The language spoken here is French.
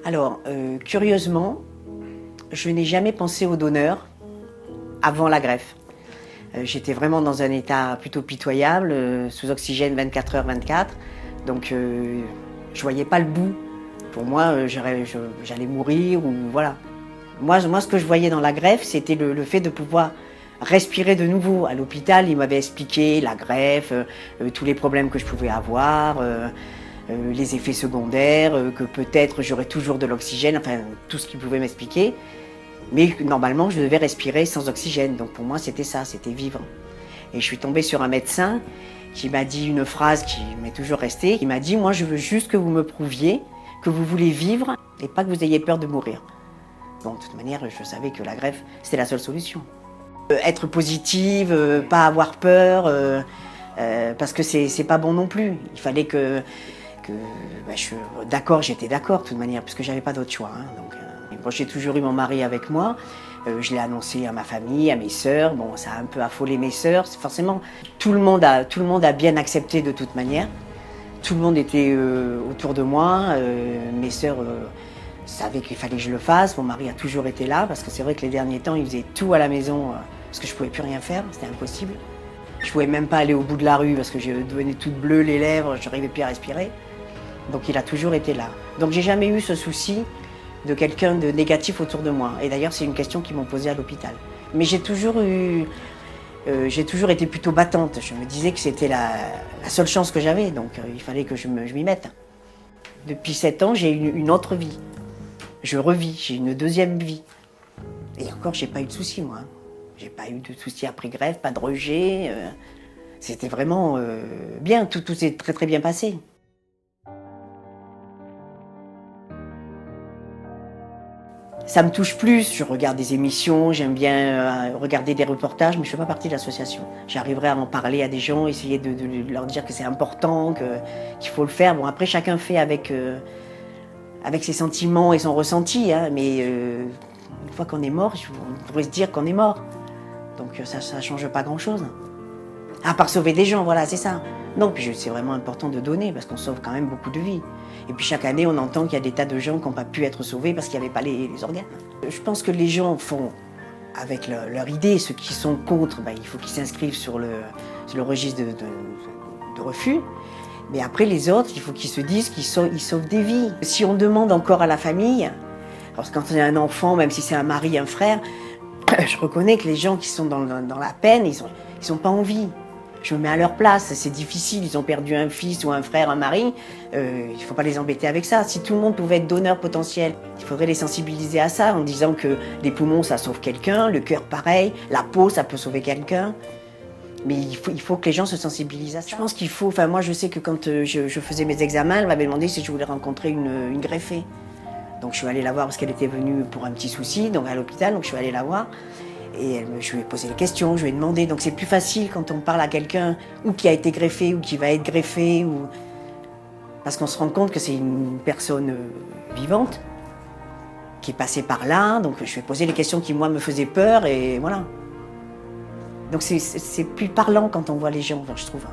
Alors, curieusement, je n'ai jamais pensé au donneur avant la greffe. J'étais vraiment dans un état plutôt pitoyable, sous oxygène 24h/24. Donc, je voyais pas le bout. Pour moi, j'allais mourir ou voilà. Moi, ce que je voyais dans la greffe, c'était le fait de pouvoir respirer de nouveau. À l'hôpital, ils m'avaient expliqué la greffe, tous les problèmes que je pouvais avoir, les effets secondaires, que peut-être j'aurais toujours de l'oxygène, enfin tout ce qu'ils pouvaient m'expliquer. Mais normalement, je devais respirer sans oxygène. Donc pour moi, c'était ça, c'était vivre. Et je suis tombée sur un médecin qui m'a dit une phrase qui m'est toujours restée. Il m'a dit, moi, je veux juste que vous me prouviez que vous voulez vivre et pas que vous ayez peur de mourir. Bon, de toute manière, je savais que la greffe, c'était la seule solution. Être positive, pas avoir peur, parce que c'est pas bon non plus. Il fallait que d'accord, j'étais d'accord de toute manière, parce que j'avais pas d'autre choix. Hein, donc, bon, j'ai toujours eu mon mari avec moi. Je l'ai annoncé à ma famille, à mes sœurs. Bon, ça a un peu affolé mes sœurs. Forcément, tout le monde a bien accepté de toute manière. Tout le monde était autour de moi. Mes sœurs savaient qu'il fallait que je le fasse. Mon mari a toujours été là, parce que c'est vrai que les derniers temps, il faisait tout à la maison, parce que je pouvais plus rien faire, c'était impossible. Je pouvais même pas aller au bout de la rue, parce que je devenais toute bleue, les lèvres, je n'arrivais plus à respirer. Donc il a toujours été là. Donc j'ai jamais eu ce souci de quelqu'un de négatif autour de moi. Et d'ailleurs, c'est une question qu'ils m'ont posée à l'hôpital. Mais j'ai toujours été plutôt battante. Je me disais que c'était la seule chance que j'avais, donc il fallait que je m'y mette. Depuis 7 ans, j'ai une autre vie. Je revis, j'ai une deuxième vie. Et encore, j'ai pas eu de soucis, moi. J'ai pas eu de soucis après greffe, pas de rejet. C'était vraiment bien, tout s'est très très bien passé. Ça me touche plus, je regarde des émissions, j'aime bien regarder des reportages, mais je ne fais pas partie de l'association. J'arriverai à en parler à des gens, essayer de leur dire que c'est important, qu'il faut le faire. Bon, après, chacun fait avec ses sentiments et son ressenti, hein, mais une fois qu'on est mort, on devrait se dire qu'on est mort. Donc ça ne change pas grand-chose. À part sauver des gens, voilà, c'est ça. Non, puis c'est vraiment important de donner, parce qu'on sauve quand même beaucoup de vies. Et puis chaque année, on entend qu'il y a des tas de gens qui n'ont pas pu être sauvés parce qu'il n'y avait pas les organes. Je pense que les gens font avec leur idée. Ceux qui sont contre, ben, il faut qu'ils s'inscrivent sur le registre de refus. Mais après, les autres, il faut qu'ils se disent qu'ils sauvent des vies. Si on demande encore à la famille, parce que quand on a un enfant, même si c'est un mari, un frère, je reconnais que les gens qui sont dans la peine, ils sont pas en vie. Je me mets à leur place, c'est difficile, ils ont perdu un fils ou un frère, un mari, il ne faut pas les embêter avec ça. Si tout le monde pouvait être donneur potentiel, il faudrait les sensibiliser à ça en disant que les poumons ça sauve quelqu'un, le cœur pareil, la peau ça peut sauver quelqu'un. Mais il faut que les gens se sensibilisent à ça. Je pense qu'il faut, enfin moi je sais que quand je faisais mes examens, elle m'avait demandé si je voulais rencontrer une greffée. Donc je suis allée la voir parce qu'elle était venue pour un petit souci, donc à l'hôpital, donc je suis allée la voir. Et je lui ai posé les questions, je lui ai demandé. Donc c'est plus facile quand on parle à quelqu'un ou qui a été greffé ou qui va être greffé. Parce qu'on se rend compte que c'est une personne vivante qui est passée par là. Donc je lui ai posé les questions qui, moi, me faisaient peur et voilà. Donc c'est plus parlant quand on voit les gens, je trouve.